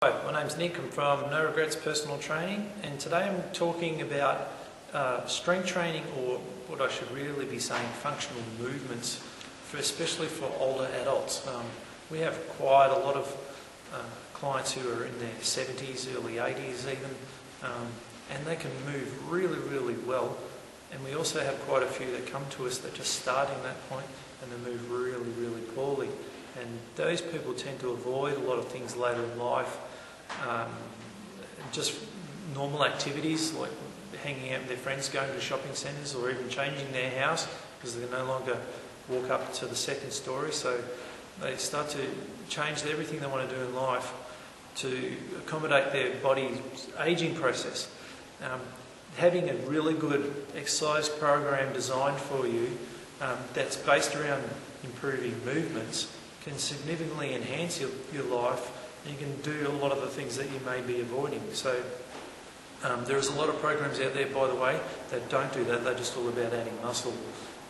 Hi, my name's Nick. I'm from No Regrets Personal Training, and today I'm talking about strength training, or what I should really be saying, functional movements, especially for older adults. We have quite a lot of clients who are in their 70s, early 80s even, and they can move really, really well. And we also have quite a few that come to us that just starting that point and they move really, really poorly. And those people tend to avoid a lot of things later in life. Just normal activities like hanging out with their friends, going to shopping centres, or even changing their house because they can no longer walk up to the second story. So they start to change everything they want to do in life to accommodate their body's ageing process. Having a really good exercise program designed for you that's based around improving movements can significantly enhance your life, and you can do a lot of the things that you may be avoiding. So there's a lot of programs out there, by the way, that don't do that. They're just all about adding muscle,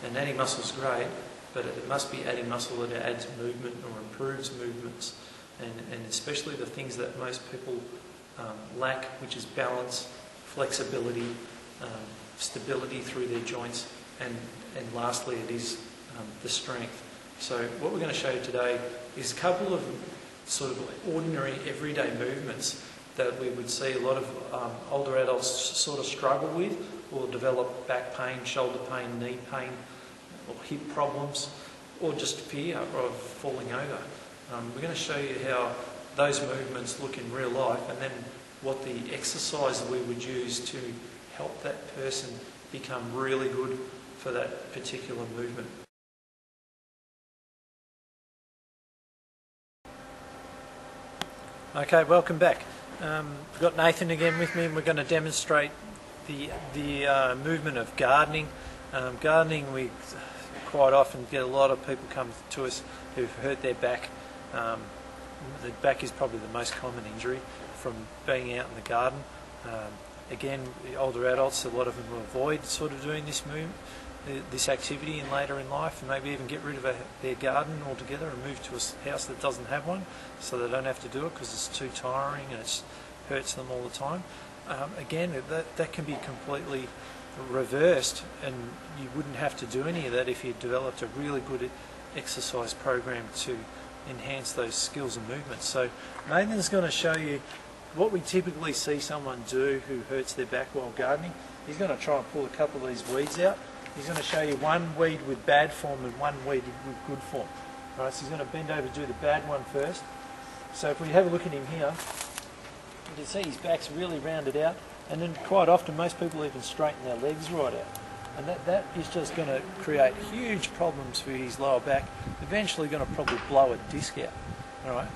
and adding muscle is great, but it must be adding muscle that adds movement or improves movements, and especially the things that most people lack, which is balance, flexibility, stability through their joints, and lastly it is the strength. So what we're going to show you today is a couple of sort of ordinary everyday movements that we would see a lot of older adults sort of struggle with, or develop back pain, shoulder pain, knee pain, or hip problems, or just fear of falling over. We're going to show you how those movements look in real life, and then what the exercise that we would use to help that person become really good for that particular movement. Okay, welcome back. We've got Nathan again with me, and we're going to demonstrate the movement of gardening. Gardening, we quite often get a lot of people come to us who've hurt their back. The back is probably the most common injury from being out in the garden. Again, the older adults, a lot of them will avoid sort of doing this activity later in life, and maybe even get rid of their garden altogether and move to a house that doesn't have one, so they don't have to do it because it's too tiring and it hurts them all the time. Again, that can be completely reversed, and you wouldn't have to do any of that if you developed a really good exercise program to enhance those skills and movements. So Nathan's going to show you what we typically see someone do who hurts their back while gardening. He's going to try and pull a couple of these weeds out. He's going to show you one weed with bad form and one weed with good form. All right, so he's going to bend over to do the bad one first. So if we have a look at him here, you can see his back's really rounded out, and then quite often most people even straighten their legs right out. And that is just going to create huge problems for his lower back, eventually going to probably blow a disc out. All right,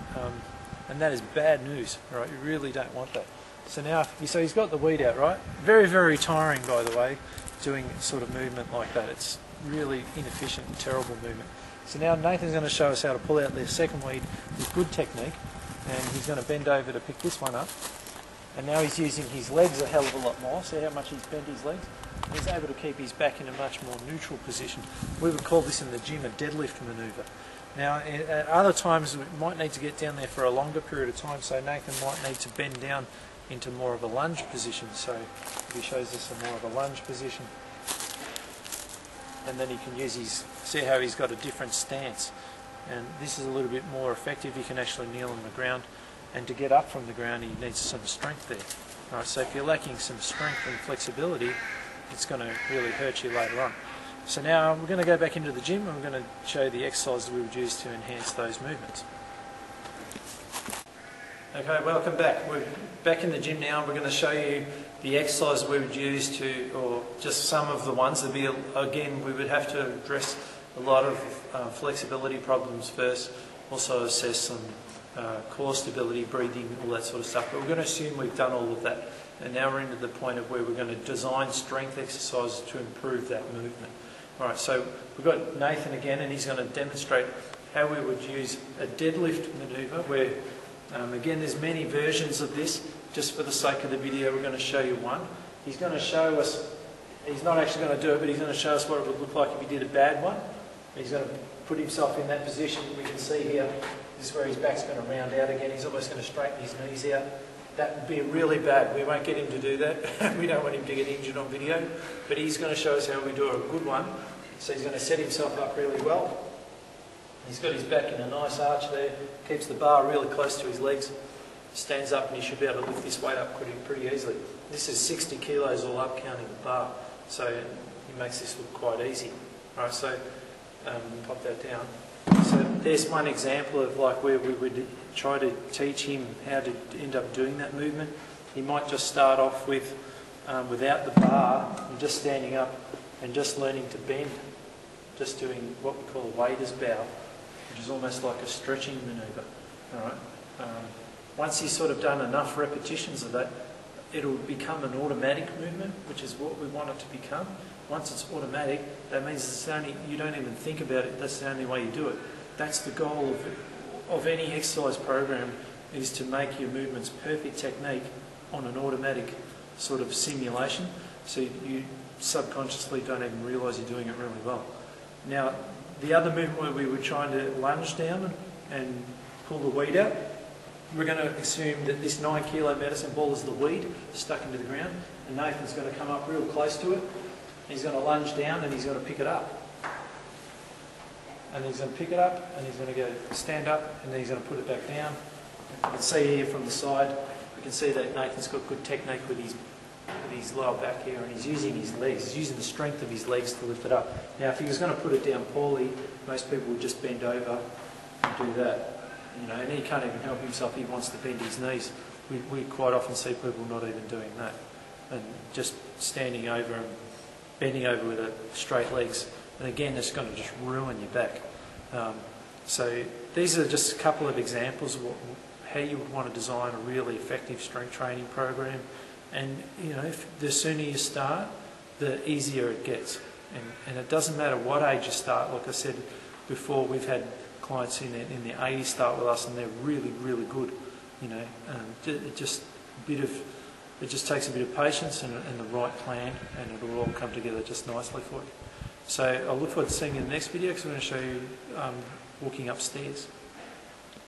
and that is bad news. All right, you really don't want that. So now, so he's got the weed out, right? Very, very tiring, by the way, doing sort of movement like that. It's really inefficient and terrible movement. So now Nathan's going to show us how to pull out the second weed with good technique, and he's going to bend over to pick this one up. And now he's using his legs a hell of a lot more. See how much he's bent his legs? He's able to keep his back in a much more neutral position. We would call this in the gym a deadlift manoeuvre. Now, at other times we might need to get down there for a longer period of time, so Nathan might need to bend down into more of a lunge position. So if he shows us a more of a lunge position, and then he can use see how he's got a different stance, and this is a little bit more effective. He can actually kneel on the ground, and to get up from the ground he needs some strength there. All right, so if you're lacking some strength and flexibility, it's going to really hurt you later on. So now we're going to go back into the gym, and we're going to show you the exercises we would use to enhance those movements. Okay, welcome back. We're back in the gym now. We're going to show you the exercise we would use to, or just some of the ones. There'd be, again, we would have to address a lot of flexibility problems first, also assess some core stability, breathing, all that sort of stuff. But we're going to assume we've done all of that. And now we're into the point of where we're going to design strength exercises to improve that movement. All right, so we've got Nathan again, and he's going to demonstrate how we would use a deadlift manoeuvre where, again, there's many versions of this. Just for the sake of the video, we're going to show you one. He's going to show us, he's not actually going to do it, but he's going to show us what it would look like if he did a bad one. He's going to put himself in that position. We can see here, this is where his back's going to round out again. He's almost going to straighten his knees out. That would be really bad. We won't get him to do that. We don't want him to get injured on video. But he's going to show us how we do a good one. So he's going to set himself up really well. He's got his back in a nice arch there. Keeps the bar really close to his legs. Stands up and he should be able to lift this weight up pretty easily. This is 60 kilos all up, counting the bar. So he makes this look quite easy. All right, so pop that down. So there's one example of like where we would try to teach him how to end up doing that movement. He might just start off with without the bar and just standing up and just learning to bend, just doing what we call a waiter's bow, which is almost like a stretching manoeuvre. All right. Once he's sort of done enough repetitions of that, it'll become an automatic movement, which is what we want it to become. Once it's automatic, that means it's only, you don't even think about it, that's the only way you do it. That's the goal of any exercise program, is to make your movements perfect technique on an automatic sort of simulation, so you subconsciously don't even realise you're doing it really well. Now, the other movement where we were trying to lunge down and pull the weed out, we're going to assume that this 9 kilo medicine ball is the weed stuck into the ground, and Nathan's going to come up real close to it. He's going to lunge down and he's going to pick it up. And he's going to pick it up and he's going to go stand up and then he's going to put it back down. You can see here from the side, we can see that Nathan's got good technique with his lower back here, and he's using his legs, he's using the strength of his legs to lift it up. Now if he was going to put it down poorly, most people would just bend over and do that. You know, and he can't even help himself, he wants to bend his knees. We quite often see people not even doing that, and just standing over and bending over with straight legs. And again, it's going to just ruin your back. So these are just a couple of examples of how you would want to design a really effective strength training program. And you know, the sooner you start, the easier it gets. And it doesn't matter what age you start. Like I said before, we've had clients in their 80s start with us, and they're really, really good. You know, it just takes a bit of patience and the right plan, and it'll all come together just nicely for you. So I look forward to seeing you in the next video, because we're going to show you walking upstairs.